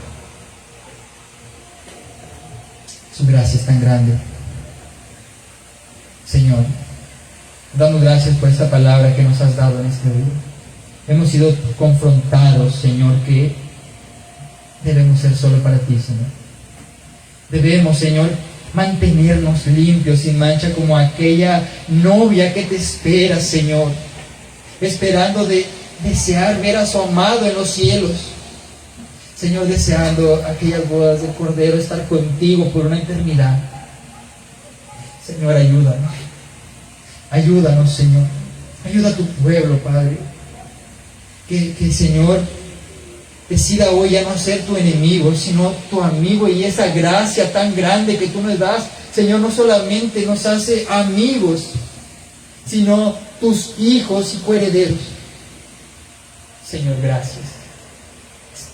Su gracia es tan grande. Señor, damos gracias por esta palabra que nos has dado en este día. Hemos sido confrontados, Señor, que debemos ser solo para ti, Señor. Debemos, Señor, mantenernos limpios, sin mancha, como aquella novia que te espera, Señor, esperando desear ver a su amado en los cielos. Señor, deseando aquellas bodas del Cordero, estar contigo por una eternidad. Señor, ayúdanos. Ayúdanos, Señor. Ayuda a tu pueblo, Padre. Que Señor, decida hoy ya no ser tu enemigo, sino tu amigo, y esa gracia tan grande que tú nos das, Señor, no solamente nos hace amigos, sino tus hijos y coherederos. Señor, gracias. Es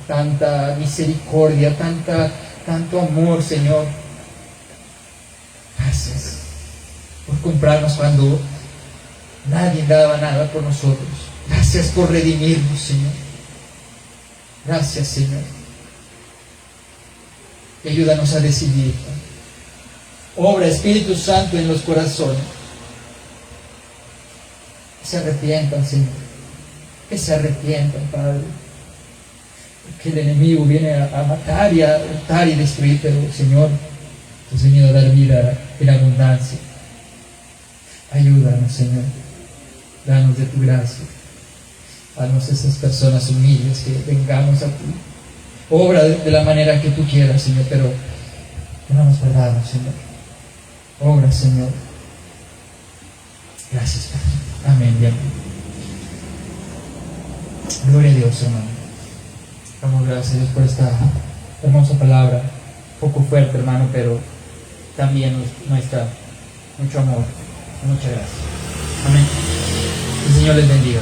tanta misericordia, tanto amor, Señor. Gracias por comprarnos cuando nadie daba nada por nosotros. Gracias por redimirnos, Señor. Gracias, Señor. Y ayúdanos a decidir. Obra, Espíritu Santo, en los corazones. Que se arrepientan, Señor. Que se arrepientan, Padre. Porque el enemigo viene a matar y a hurtar y destruir, pero, Señor, tú has venido a dar vida en abundancia. Ayúdanos, Señor. Danos de tu gracia. Danos esas personas humildes que vengamos a ti. Obra de la manera que tú quieras, Señor, pero no nos perdamos, Señor. Obra, Señor. Gracias, Padre. Amén y amén. Gloria a Dios, hermano. Damos gracias a Dios por esta hermosa palabra. Un poco fuerte, hermano, pero también muestra mucho amor. Muchas gracias. Amén. El Señor les bendiga.